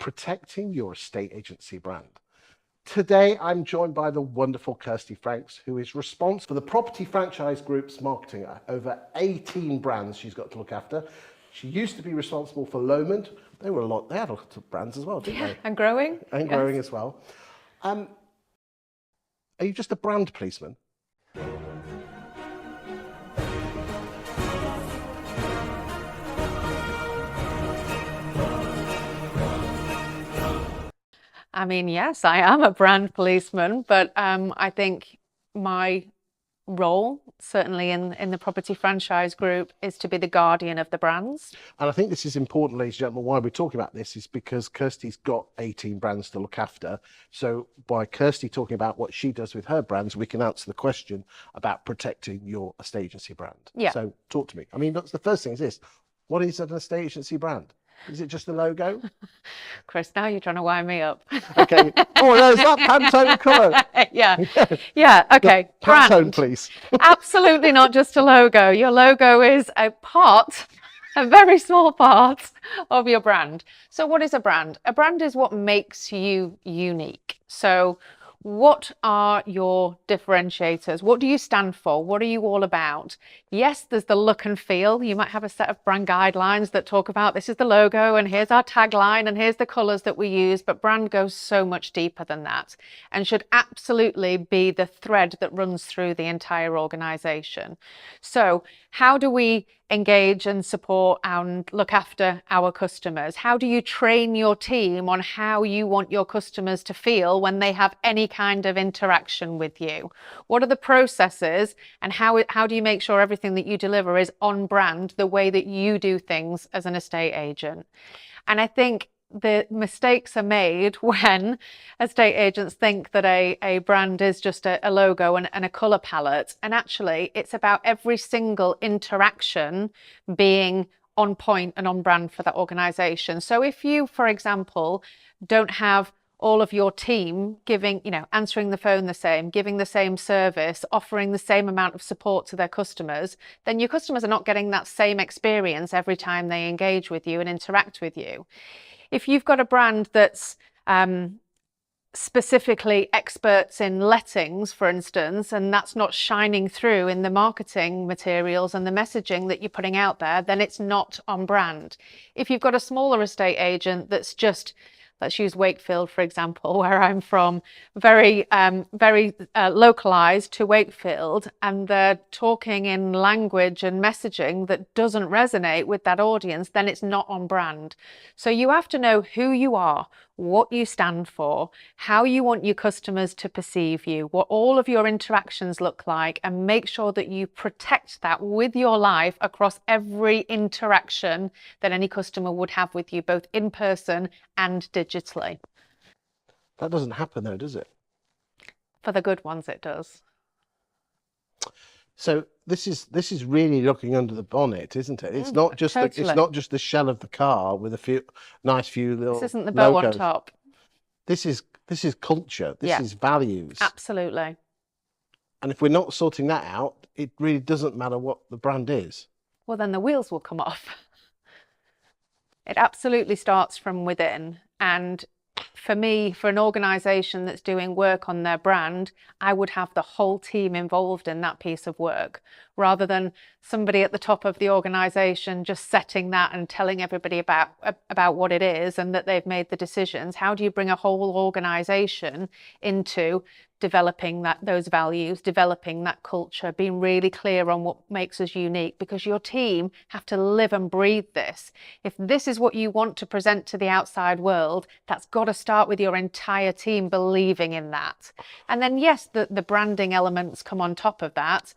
protecting your estate agency brand. Today, I'm joined by the wonderful Kirsty Franks, who is responsible for the Property Franchise Group's marketing. Over 18 brands she's got to look after. She used to be responsible for Lomond. They had a lot of brands as well, didn't they? And growing. And growing as well. Are you just a brand policeman? I mean, yes, I am a brand policeman, but I think my role, certainly in the Property Franchise Group, is to be the guardian of the brands. And I think this is important, ladies and gentlemen. Why we're talking about this is because Kirsty's got 18 brands to look after. So by Kirsty talking about what she does with her brands, we can answer the question about protecting your estate agency brand. Yeah. So talk to me. I mean, that's the first thing is this. What is an estate agency brand? Is it just the logo? Chris, now you're trying to wind me up. Okay. Oh, no, is that Pantone colour? Yeah, okay. Pantone, Brand. please. Absolutely not just a logo. Your logo is a part, a very small part of your brand. So what is a brand? A brand is what makes you unique. So what are your differentiators? What do you stand for? What are you all about? Yes, there's the look and feel. You might have a set of brand guidelines that talk about this is the logo and here's our tagline and here's the colors that we use, but brand goes so much deeper than that and should absolutely be the thread that runs through the entire organization. So how do we engage and support and look after our customers? How do you train your team on how you want your customers to feel when they have any kind of interaction with you? What are the processes and how do you make sure everything that you deliver is on brand the way that you do things as an estate agent? And I think the mistakes are made when estate agents think that a brand is just a logo and a color palette. And actually, it's about every single interaction being on point and on brand for that organization. So if you, for example, don't have all of your team giving, answering the phone the same, giving the same service, offering the same amount of support to their customers, then your customers are not getting that same experience every time they engage with you and interact with you. If you've got a brand that's specifically experts in lettings, for instance, and that's not shining through in the marketing materials and the messaging that you're putting out there, then it's not on brand. If you've got a smaller estate agent that's just, let's use Wakefield, for example, where I'm from, very localized to Wakefield, and they're talking in language and messaging that doesn't resonate with that audience, then it's not on brand. So you have to know who you are, what you stand for, how you want your customers to perceive you, what all of your interactions look like, and make sure that you protect that with your life across every interaction that any customer would have with you, both in person and digitally. That doesn't happen though, does it? For the good ones, it does. So this is really looking under the bonnet, isn't it? It's not just totally. it's not just the shell of the car with a few little. This isn't the bow logos. on top. This is culture. This is values. Absolutely. And if we're not sorting that out, it really doesn't matter what the brand is. Well, then the wheels will come off. It absolutely starts from within. And for me, for an organization that's doing work on their brand, I would have the whole team involved in that piece of work, rather than somebody at the top of the organization just setting that and telling everybody about what it is and that they've made the decisions. How do you bring a whole organization into developing those values, developing that culture, being really clear on what makes us unique, because your team have to live and breathe this. If this is what you want to present to the outside world, that's got to start with your entire team believing in that. And then yes, the branding elements come on top of that.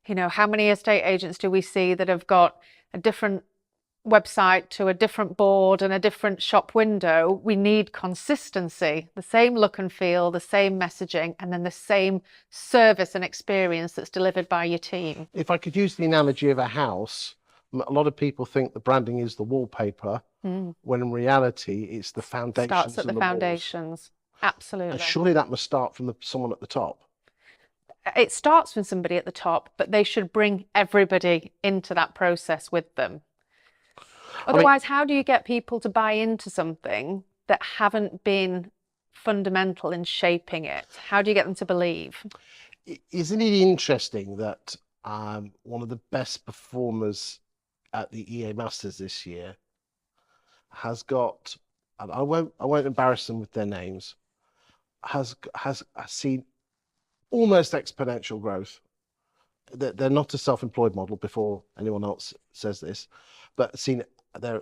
How many estate agents do we see that have got a different website to a different board and a different shop window? We need consistency, the same look and feel, the same messaging, and then the same service and experience that's delivered by your team. If I could use the analogy of a house, a lot of people think the branding is the wallpaper, when in reality it's the foundations. Starts at the foundations. Walls. Absolutely. And surely that must start from someone at the top. It starts with somebody at the top, but they should bring everybody into that process with them. Otherwise, how do you get people to buy into something that haven't been fundamental in shaping it? How do you get them to believe? Isn't it interesting that one of the best performers at the EA Masters this year has got, and I won't embarrass them with their names, has seen almost exponential growth. They're not a self-employed model before anyone else says this, but seen their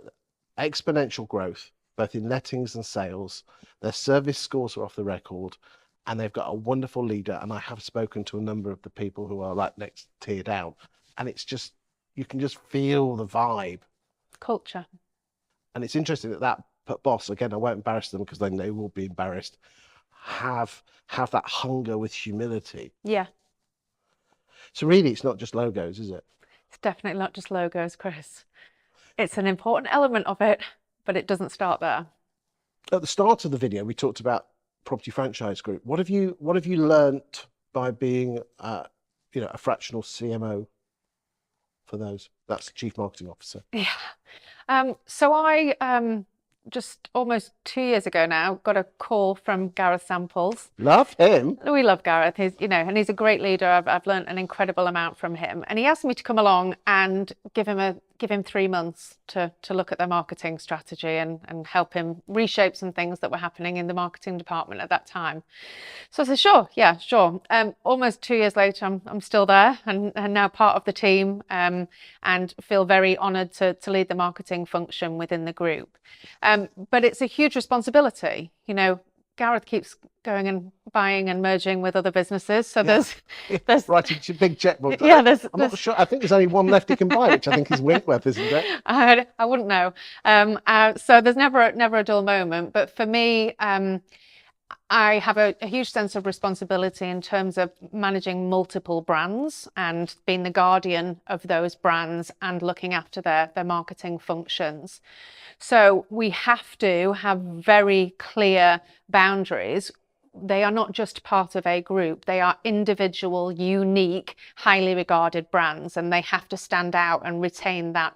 exponential growth both in lettings and sales. Their service scores are off the record, and they've got a wonderful leader. And I have spoken to a number of the people who are right next tier down, and it's just, you can just feel the vibe. Culture. And it's interesting that boss, again, I won't embarrass them because then they will be embarrassed, have that hunger with humility. Yeah. So really, it's not just logos, is it? It's definitely not just logos, Chris. It's an important element of it, but it doesn't start there. At the start of the video, we talked about Property Franchise Group. What have you learnt by being, a fractional CMO for those? That's Chief Marketing Officer. Yeah. So I just almost 2 years ago now got a call from Gareth Samples. Love him. We love Gareth. He's, and he's a great leader. I've learned an incredible amount from him. And he asked me to come along and give him 3 months to look at their marketing strategy and help him reshape some things that were happening in the marketing department at that time. So I said, sure, yeah, sure. Almost 2 years later, I'm still there and now part of the team, and feel very honoured to lead the marketing function within the group. But it's a huge responsibility. Gareth keeps going and buying and merging with other businesses. So there's writing a big checkbook. Yeah, I'm not sure. I think there's only one left he can buy, which I think is Winkworth, isn't it? I wouldn't know. So there's never a dull moment. But for me, I have a huge sense of responsibility in terms of managing multiple brands and being the guardian of those brands and looking after their marketing functions. So we have to have very clear boundaries. They are not just part of a group. They are individual, unique, highly regarded brands, and they have to stand out and retain that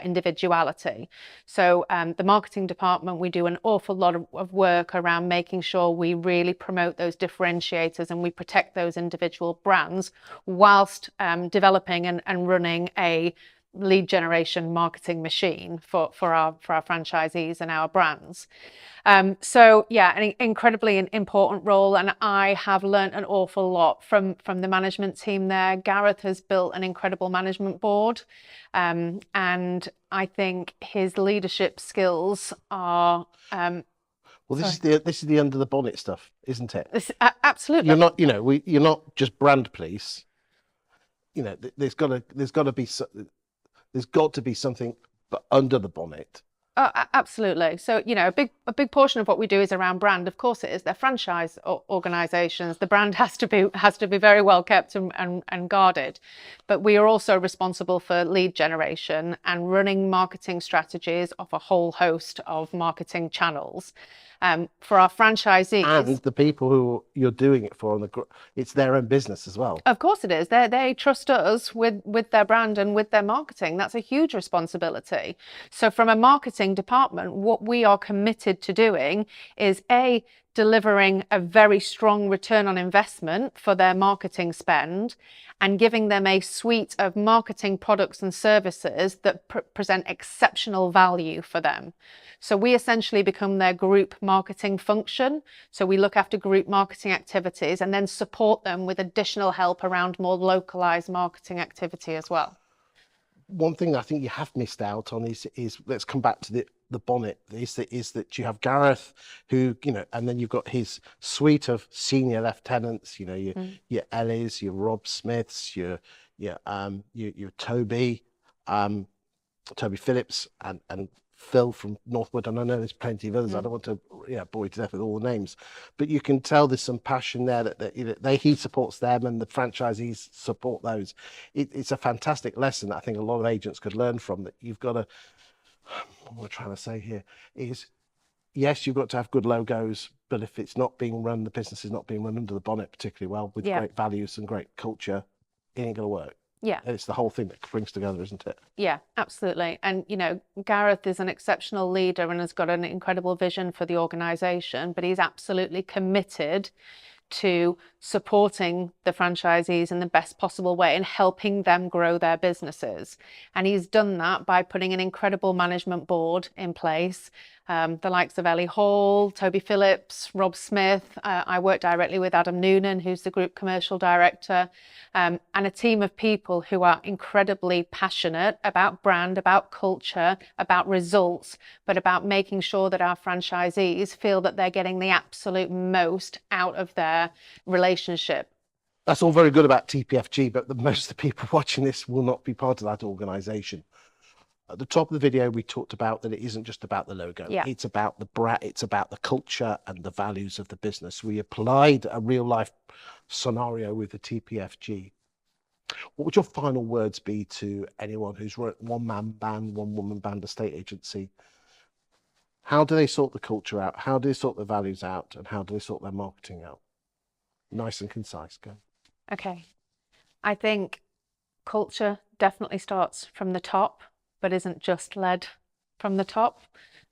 individuality. So the marketing department, we do an awful lot of work around making sure we really promote those differentiators and we protect those individual brands whilst developing and running a lead generation marketing machine for our franchisees and our brands. So yeah, an incredibly important role, and I have learnt an awful lot from the management team there. Gareth has built an incredible management board, and I think his leadership skills are well, this is the under the bonnet stuff, isn't it? Absolutely. You're not just brand police. There's got to be something under the bonnet. Oh, absolutely. So, a big portion of what we do is around brand. Of course it is. They're franchise organizations. The brand has to be very well kept and guarded. But we are also responsible for lead generation and running marketing strategies of a whole host of marketing channels. For our franchisees. And the people who you're doing it for, it's their own business as well. Of course it is. They trust us with their brand and with their marketing. That's a huge responsibility. So from a marketing department, what we are committed to doing is delivering a very strong return on investment for their marketing spend and giving them a suite of marketing products and services that present exceptional value for them. So we essentially become their group marketing function. So we look after group marketing activities and then support them with additional help around more localized marketing activity as well. One thing I think you have missed out on is let's come back to the bonnet, is that you have Gareth, who, and then you've got his suite of senior lieutenants, your Ellies, your Rob Smiths, your Toby Phillips and Phil from Northwood, and I know there's plenty of others. I don't want to bore you to death with all the names, but you can tell there's some passion there that he supports them and the franchisees support those. It's a fantastic lesson that I think a lot of agents could learn from, that you've got to, what we're trying to say here is, yes, you've got to have good logos, but if it's not being run, the business is not being run under the bonnet particularly well with great values and great culture, it ain't going to work. Yeah. And it's the whole thing that brings together, isn't it? Yeah, absolutely. And, you know, Gareth is an exceptional leader and has got an incredible vision for the organisation, but he's absolutely committed to supporting the franchisees in the best possible way and helping them grow their businesses. And he's done that by putting an incredible management board in place. The likes of Ellie Hall, Toby Phillips, Rob Smith. I work directly with Adam Noonan, who's the group commercial director, and a team of people who are incredibly passionate about brand, about culture, about results, but about making sure that our franchisees feel that they're getting the absolute most out of their relationship. That's all very good about TPFG, but most of the people watching this will not be part of that organisation. At the top of the video, we talked about that it isn't just about the logo. Yeah. It's about the brand, it's about the culture and the values of the business. We applied a real life scenario with the TPFG. What would your final words be to anyone who's run one man band, one woman band estate agency? How do they sort the culture out? How do they sort the values out? And how do they sort their marketing out? Nice and concise, go. Okay. I think culture definitely starts from the top, but isn't just led from the top.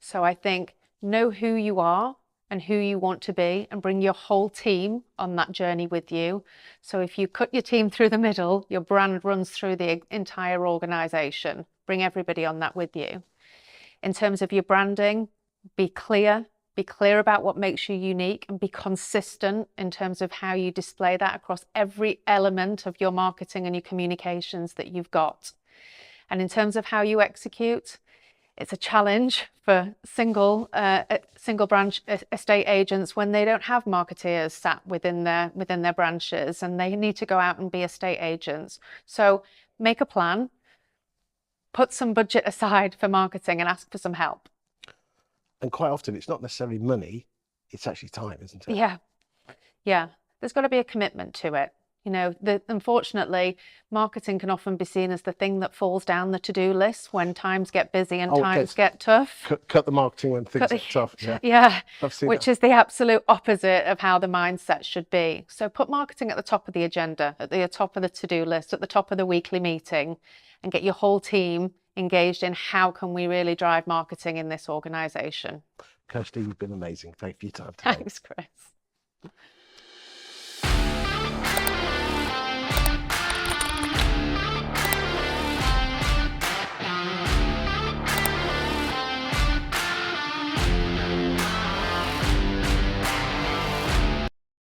So I think know who you are and who you want to be and bring your whole team on that journey with you. So if you cut your team through the middle, your brand runs through the entire organisation. Bring everybody on that with you. In terms of your branding, be clear about what makes you unique and be consistent in terms of how you display that across every element of your marketing and your communications that you've got. And in terms of how you execute, it's a challenge for single branch estate agents when they don't have marketeers sat within their branches and they need to go out and be estate agents. So make a plan, put some budget aside for marketing and ask for some help. And quite often it's not necessarily money, it's actually time, isn't it? Yeah. Yeah. There's got to be a commitment to it. You know, unfortunately, marketing can often be seen as the thing that falls down the to-do list when times get busy and times get tough. Cut the marketing when things get tough. Yeah. Yeah. Which is the absolute opposite of how the mindset should be. So put marketing at the top of the agenda, at the top of the to-do list, at the top of the weekly meeting, and get your whole team engaged in how can we really drive marketing in this organisation. Kirsty, you've been amazing. Thank you for your time today. Thanks, Chris.